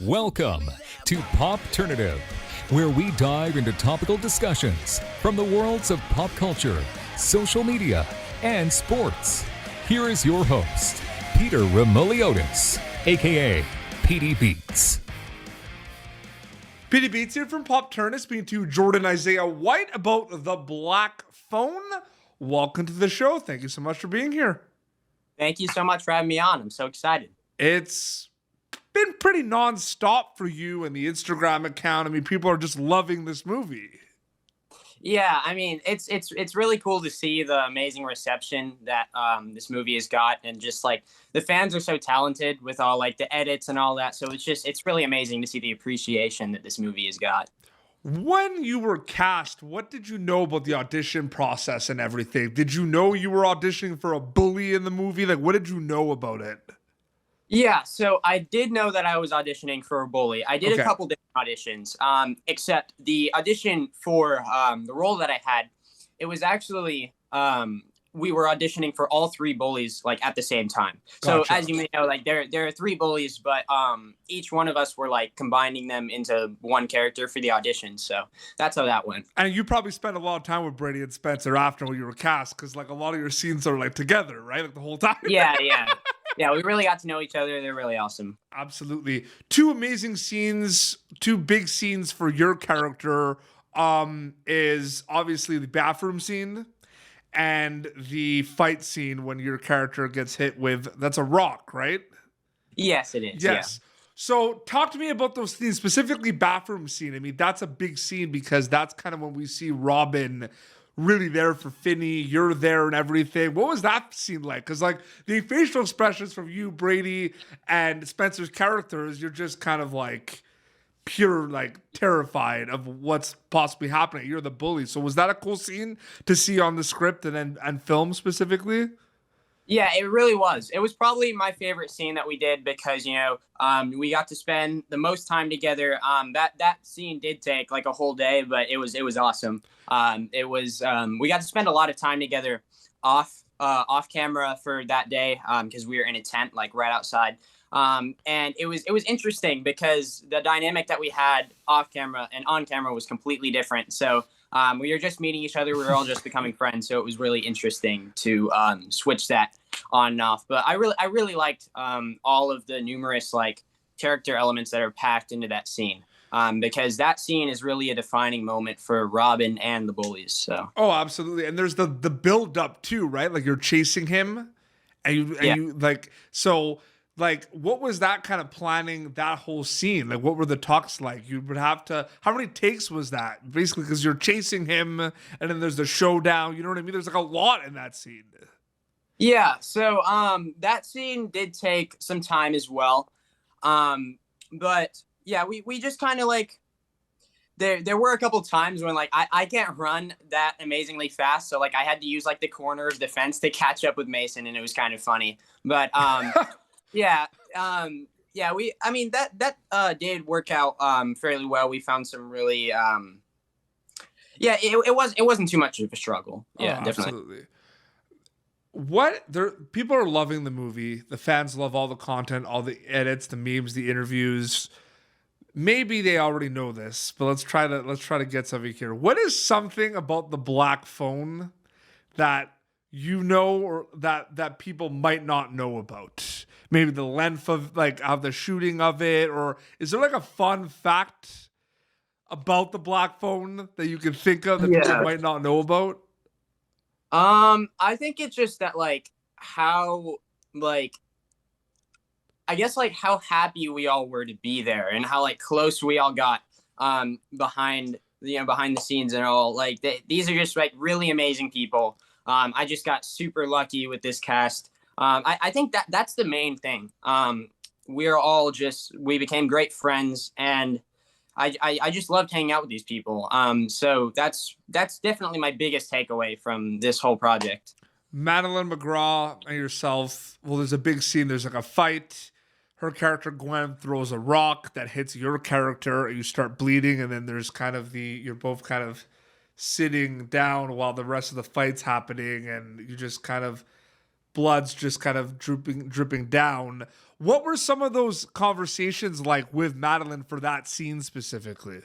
Welcome to Popternative, where we dive into topical discussions from the worlds of pop culture, social media, and sports. Here is your host, Peter Remoliotis, aka PD Beats. PD Beats here from Popternative, speaking to Jordan Isaiah White about the Black Phone. Welcome to the show. Thank you so much for being here. Thank you so much for having me on. I'm so excited. It's been pretty non-stop for you and the Instagram account. I mean, people are just loving this movie. Yeah, I mean, it's really cool to see the amazing reception that this movie has got, and just like the fans are so talented with all like the edits and all that. So it's really amazing to see the appreciation that this movie has got. When you were cast, what did you know about the audition process and everything? Did you know you were auditioning for a bully in the movie? Like, what did you know about it? Yeah, so I did know that I was auditioning for a bully. I did a couple different auditions, except the audition for the role that I had, it was actually, we were auditioning for all three bullies like at the same time. So as you may know, like there are three bullies, but each one of us were like combining them into one character for the audition. So that's how that went. And you probably spent a lot of time with Brady and Spencer after when you were cast, because like a lot of your scenes are like together, right? Like the whole time. Yeah. Yeah, we really got to know each other. They're really awesome. Absolutely. Two amazing scenes, two big scenes for your character is obviously the bathroom scene and the fight scene when your character gets hit with, that's a rock, right? Yes, it is. Yes. Yeah. So talk to me about those scenes, specifically bathroom scene. I mean, that's a big scene because that's kind of when we see Robin really there for Finney, you're there and everything. What was that scene like? Because like the facial expressions from you, Brady, and Spencer's characters, you're just kind of like pure like terrified of what's possibly happening. You're the bully. So was that a cool scene to see on the script and film specifically? Yeah, it really was. It was probably my favorite scene that we did because, you know, we got to spend the most time together. That scene did take like a whole day, but it was awesome. We got to spend a lot of time together off camera for that day because we were in a tent like right outside. And it was interesting because the dynamic that we had off camera and on camera was completely different. So we were just meeting each other. We were all just becoming friends. So it was really interesting to switch that on and off. But I really liked all of the numerous like character elements that are packed into that scene. Because that scene is really a defining moment for Robin and the bullies. So. Oh, absolutely. And there's the build up too, right? Like you're chasing him and you like, so like, what was that kind of planning that whole scene? Like, what were the talks like? You would have to, how many takes was that? Basically, because you're chasing him and then there's the showdown. You know what I mean? There's like a lot in that scene. Yeah. So, that scene did take some time as well. But yeah, we just kind of like, there were a couple times when like, I can't run that amazingly fast. So like I had to use like the corner of the fence to catch up with Mason, and it was kind of funny, but, yeah. That did work out fairly well. We found some really it wasn't too much of a struggle. Yeah, definitely. Absolutely. People are loving the movie. The fans love all the content, all the edits, the memes, the interviews. Maybe they already know this, but let's try to get something here. What is something about the Black Phone that you know or that people might not know about? Maybe the length of like of the shooting of it, or is there like a fun fact about the Black Phone that you can think of that people might not know about? I think it's just that like how like I guess like how happy we all were to be there and how like close we all got behind the scenes and all. Like these are just like really amazing people. I just got super lucky with this cast. I think that's the main thing. We became great friends, and I just loved hanging out with these people. So that's definitely my biggest takeaway from this whole project. Madeline McGraw and yourself, well, there's a big scene. There's like a fight. Her character Gwen throws a rock that hits your character, and you start bleeding, and then there's kind of you're both kind of sitting down while the rest of the fight's happening, and you just kind of blood's just kind of dripping down. What were some of those conversations like with Madeline for that scene specifically?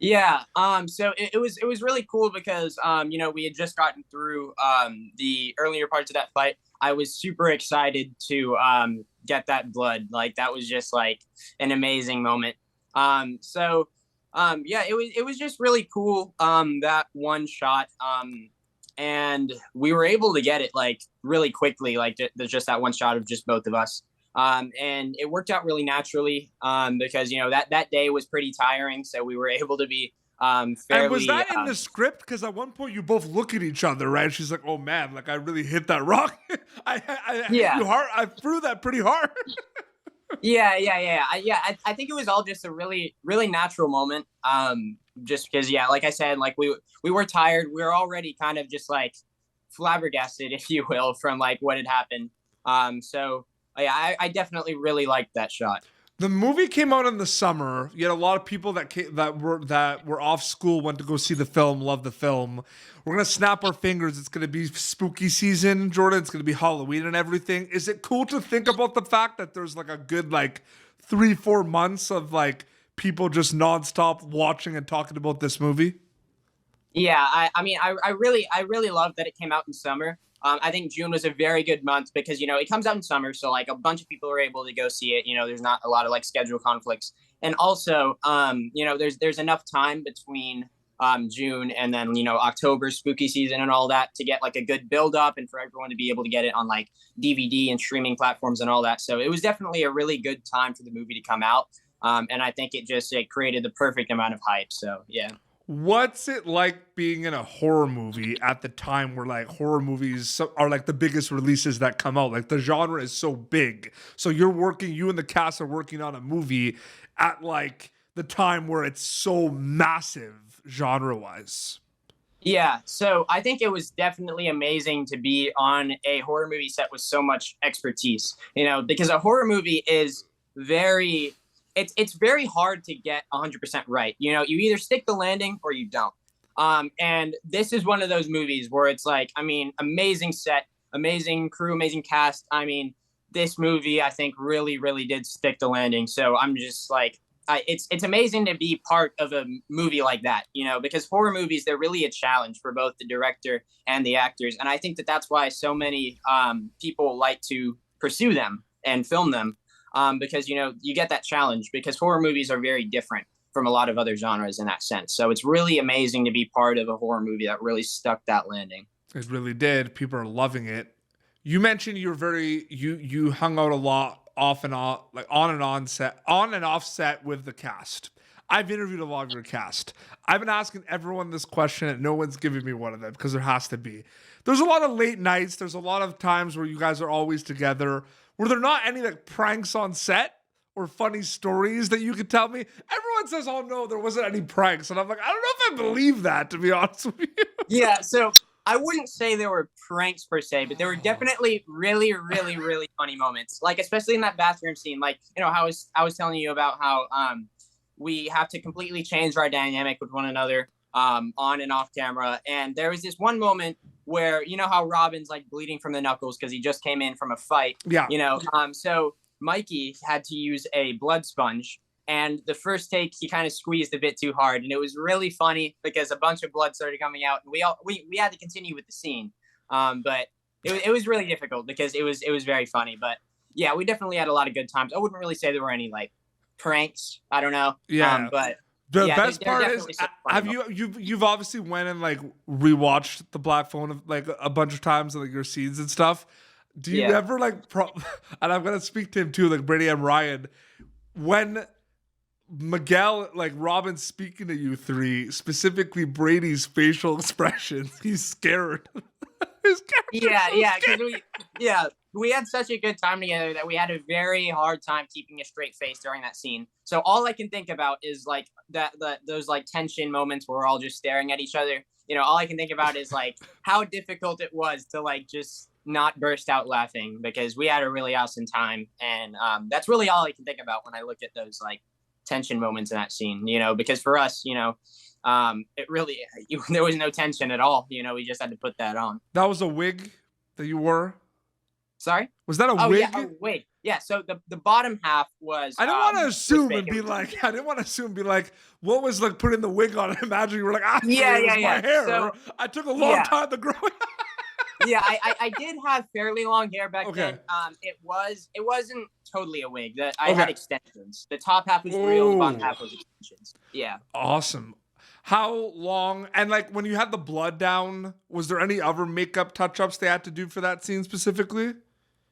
Yeah. So it was really cool because we had just gotten through the earlier parts of that fight. I was super excited to get that blood. Like that was just like an amazing moment. Yeah, it was just really cool that one shot. And we were able to get it like really quickly, like there's just that one shot of just both of us. And it worked out really naturally because that day was pretty tiring, so we were able to be fairly. And was that in the script? Because at one point you both look at each other, right? She's like, "Oh man, like I really hit that rock. I hit you hard. I threw that pretty hard." Yeah. I think it was all just a really, really natural moment. Just because, yeah, like I said, like we were tired. We were already kind of just like flabbergasted, if you will, from like what had happened. So yeah, I definitely really liked that shot. The movie came out in the summer. You had a lot of people that were off school, went to go see the film, loved the film. We're gonna snap our fingers. It's gonna be spooky season, Jordan. It's gonna be Halloween and everything. Is it cool to think about the fact that there's like a good like 3-4 months of like people just nonstop watching and talking about this movie? Yeah, I really love that it came out in summer. I think June was a very good month because, it comes out in summer. So like a bunch of people are able to go see it. There's not a lot of like schedule conflicts. And also, there's enough time between June and then, October spooky season and all that to get like a good build up and for everyone to be able to get it on like DVD and streaming platforms and all that. So it was definitely a really good time for the movie to come out. And I think it created the perfect amount of hype. So, yeah. What's it like being in a horror movie at the time where like horror movies are like the biggest releases that come out? Like the genre is so big. So you and the cast are working on a movie at like the time where it's so massive genre wise. Yeah, so I think it was definitely amazing to be on a horror movie set with so much expertise, because a horror movie is it's very hard to get 100% right. You either stick the landing or you don't. And this is one of those movies where it's like, amazing set, amazing crew, amazing cast. This movie, I think, really, really did stick the landing. So I'm just like, it's amazing to be part of a movie like that, because horror movies, they're really a challenge for both the director and the actors. And I think that that's why so many people like to pursue them and film them. Because, you get that challenge because horror movies are very different from a lot of other genres in that sense. So it's really amazing to be part of a horror movie that really stuck that landing. It really did. People are loving it. You mentioned you hung out a lot off and on, like on and off set with the cast. I've interviewed a lot of your cast. I've been asking everyone this question and no one's giving me one of them because there has to be. There's a lot of late nights. There's a lot of times where you guys are always together. Were there not any like pranks on set or funny stories that you could tell me? Everyone says, "Oh no, there wasn't any pranks," and I'm like, I don't know if I believe that, to be honest with you. Yeah, so I wouldn't say there were pranks per se, but there were definitely really, really, really funny moments. Like especially in that bathroom scene, like how I was telling you about how we have to completely change our dynamic with one another on and off camera, and there was this one moment where how Robin's like bleeding from the knuckles because he just came in from a fight. Yeah. So Mikey had to use a blood sponge, and the first take he kind of squeezed a bit too hard, and it was really funny because a bunch of blood started coming out, and we had to continue with the scene. But it was really difficult because it was very funny. But yeah, we definitely had a lot of good times. I wouldn't really say there were any like pranks. I don't know. Yeah. But the best part is, have you've obviously went and like rewatched the Black Phone like a bunch of times, like your scenes and stuff. Do you ever like, and I'm gonna speak to him too, like Brady and Ryan, when Miguel, like Robin's speaking to you three, specifically Brady's facial expressions, he's scared. We had such a good time together that we had a very hard time keeping a straight face during that scene. So all I can think about is like those like tension moments where we're all just staring at each other. All I can think about is like how difficult it was to like just not burst out laughing because we had a really awesome time. And that's really all I can think about when I look at those like tension moments in that scene, because for us, it really, there was no tension at all. We just had to put that on. That was a wig that you wore? Sorry? Was that a Oh wig? yeah, a wig. Yeah. So the bottom half was. I didn't want to was assume fake. and be like, I didn't want to assume and be like, what was like putting the wig on? Imagine you were like, Yeah, it was my hair. So, I took a long time to grow it. Yeah, I did have fairly long hair back Okay. then. It wasn't totally a wig. That I had extensions. The top half was real, the bottom half was extensions. Yeah. Awesome. How long? And like when you had the blood down, was there any other makeup touch-ups they had to do for that scene specifically?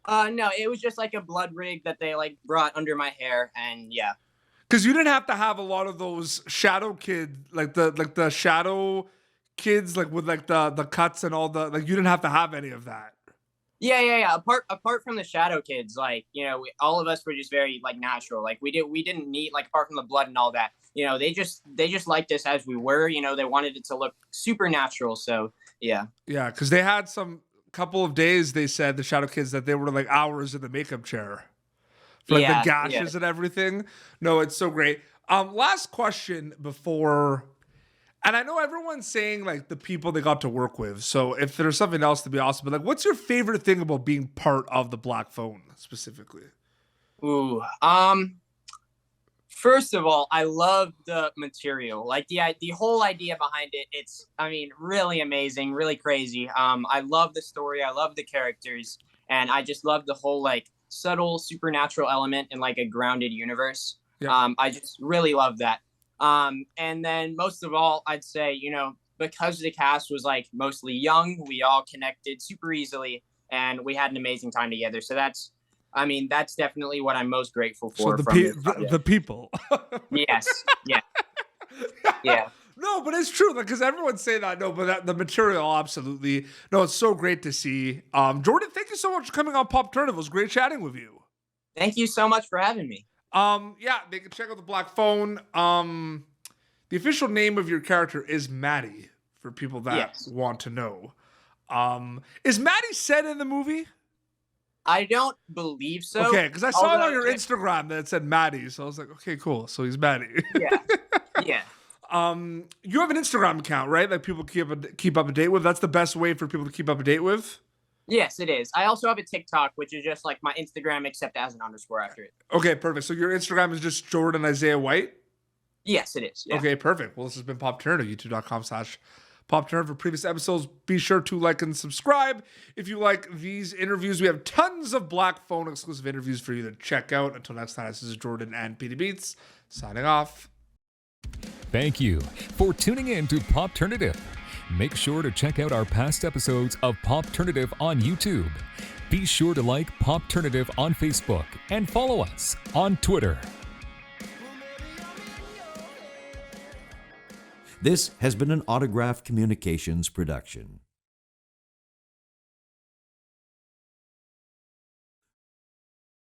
No, it was just like a blood rig that they like brought under my hair, and yeah. Because you didn't have to have a lot of those shadow kid, like the shadow kids, like with like the cuts and all the like. You didn't have to have any of that. Yeah. Apart from the shadow kids, like all of us were just very like natural. Like we didn't need like apart from the blood and all that. They just liked us as we were. They wanted it to look super natural. So yeah. Yeah, because they had some couple of days. They said the shadow kids that they were like hours in the makeup chair for like the gashes and everything. No, it's so great. Last question before. And I know everyone's saying like the people they got to work with. So if there's something else to be awesome, but like, what's your favorite thing about being part of the Black Phone specifically? Ooh, first of all, I love the material. Like the whole idea behind it. It's, really amazing, really crazy. I love the story. I love the characters, and I just love the whole like subtle supernatural element in like a grounded universe. Yeah. I just really love that. And then most of all, I'd say, because the cast was like mostly young, we all connected super easily and we had an amazing time together. So that's definitely what I'm most grateful for. So the people. Yes. Yeah. Yeah. No, but it's true. Like, because everyone's saying that. No, but the material, absolutely. No, it's so great to see. Jordan, thank you so much for coming on Popternative. It was great chatting with you. Thank you so much for having me. Yeah, they can check out the Black Phone. The official name of your character is Maddie, for people that want to know. Is Maddie said in the movie? I don't believe so. Okay, because I saw it on your Instagram that it said Maddie, so I was like, okay, cool. So he's Maddie. Yeah. You have an Instagram account, right? Like people keep up to date with. That's the best way for people to keep up to date with. Yes, it is. I also have a TikTok, which is just like my Instagram, except as an underscore after it. Okay, perfect. So your Instagram is just Jordan Isaiah White? Yes, it is. Yeah. Okay, perfect. Well, this has been Popternative, youtube.com/Popternative. For previous episodes, be sure to like and subscribe. If you like these interviews, we have tons of Black Phone exclusive interviews for you to check out. Until next time, this is Jordan and Petey Beats signing off. Thank you for tuning in to Popternative. Make sure to check out our past episodes of Popternative on YouTube. Be sure to like Popternative on Facebook and follow us on Twitter. This has been an Autograph Communications production.